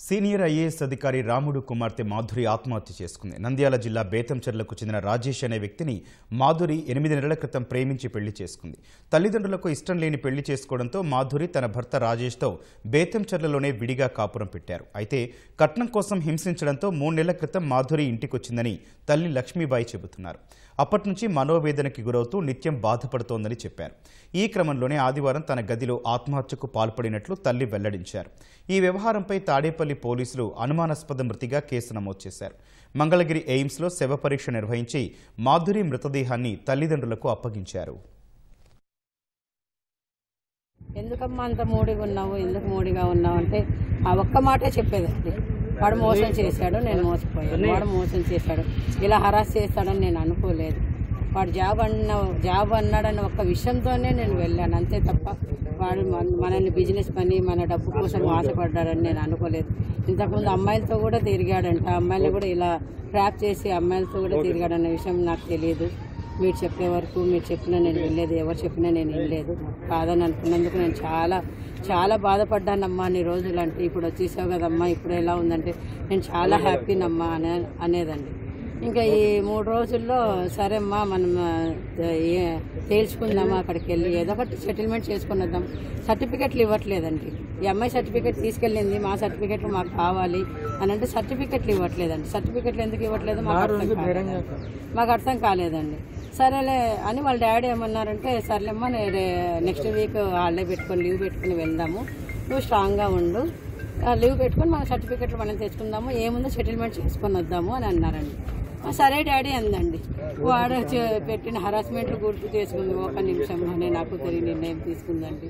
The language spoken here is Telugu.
సీనియర్ ఐఏఎస్ అధికారి రాముడు కుమార్తె మాధురి ఆత్మహత్య చేసుకుంది. నంద్యాల జిల్లా బేతంచెర్లకు చెందిన రాజేష్ అనే వ్యక్తిని మాధురి 8 నెలల క్రితం ప్రేమించి పెళ్లి చేసుకుంది. తల్లిదండ్రులకు ఇష్టం లేని పెళ్లి చేసుకోవడంతో మాధురి తన భర్త రాజేష్తో బేతంచెర్లలోనే విడిగా కాపురం పెట్టారు. అయితే కట్నం కోసం హింసించడంతో 3 నెలల క్రితం మాధురి ఇంటికొచ్చిందని తల్లి లక్ష్మీబాయి చెబుతున్నారు. అప్పటి నుంచి మనోవేదనకి గురవుతూ నిత్యం బాధపడుతోందని చెప్పారు. ఈ క్రమంలోనే ఆదివారం తన గదిలో ఆత్మహత్యకు పాల్పడినట్లు తల్లి వెల్లడించారు. ఈ వ్యవహారంపై తాడేపల్లి పోలీసులు అనుమానాస్పద మృతిగా కేసు నమోదు చేశారు. మంగళగిరి ఎయిమ్స్లో శవ పరీక్ష నిర్వహించి మాధురి మృతదేహాన్ని తల్లిదండ్రులకు అప్పగించారు. ఎందుకమ్మా అంత మూడిగా ఉన్నావు, ఎందుకు మూడిగా ఉన్నావు అంటే ఆ ఒక్క మాటే చెప్పేదండి. వాడు మోసం చేశాడు, నేను మోసపోయాను. వాడు మోసం చేశాడు, ఇలా హరాస్ చేస్తాడని నేను అనుకోలేదు. వాడు జాబ్ అన్నాడన్న ఒక్క విషయంతోనే నేను వెళ్ళాను, అంతే తప్ప వాడు మనల్ని బిజినెస్ పని మన డబ్బు కోసం ఆశపడ్డాడని నేను అనుకోలేదు. ఇంతకుముందు అమ్మాయిలతో కూడా తిరిగాడంట, అమ్మాయిలు కూడా ఇలా ట్రాప్ చేసి అమ్మాయిలతో కూడా తిరిగాడన్న విషయం నాకు తెలియదు. మీరు చెప్పే వరకు మీరు చెప్పినా నేను వెళ్ళలేదు, ఎవరు చెప్పినా నేను వెళ్ళలేదు. కాదని అనుకున్నందుకు నేను చాలా చాలా బాధపడ్డానమ్మా అన్ని రోజులు. అంటే ఇప్పుడు వచ్చేసావు కదమ్మా, ఇప్పుడు ఎలా ఉందంటే నేను చాలా హ్యాపీనమ్మా అనేదండి. ఇంకా ఈ 3 రోజుల్లో సరే అమ్మా మనం తేల్చుకుందామా, అక్కడికి వెళ్ళి ఏదో ఒకటి సెటిల్మెంట్ చేసుకుని వద్దాం. సర్టిఫికెట్లు ఇవ్వట్లేదండి. ఈ అమ్మాయి సర్టిఫికెట్ తీసుకెళ్ళింది, మా సర్టిఫికెట్లు మాకు కావాలి అని అంటే సర్టిఫికెట్లు ఇవ్వట్లేదండి. సర్టిఫికెట్లు ఎందుకు ఇవ్వట్లేదు మాకు అర్థం కాలేదండి. సరేలే అని వాళ్ళ డాడీ ఏమన్నారంటే సరేలేమ్మా నెక్స్ట్ వీక్ హాలిడే పెట్టుకొని లీవ్ పెట్టుకుని వెళ్దాము, నువ్వు స్ట్రాంగ్గా ఉండు, లీవ్ పెట్టుకొని మన సర్టిఫికెట్లు మనం తెచ్చుకుందాము, ఏముందో సెటిల్మెంట్ చేసుకొని వద్దాము అని అన్నారండి. సరే డాడీ అందండి. వాడు పెట్టిన హరాస్మెంట్లు గుర్తు చేసుకుంది. ఒక నిమిషంలోనే నాకు తెలియని నిర్ణయం తీసుకుందండి.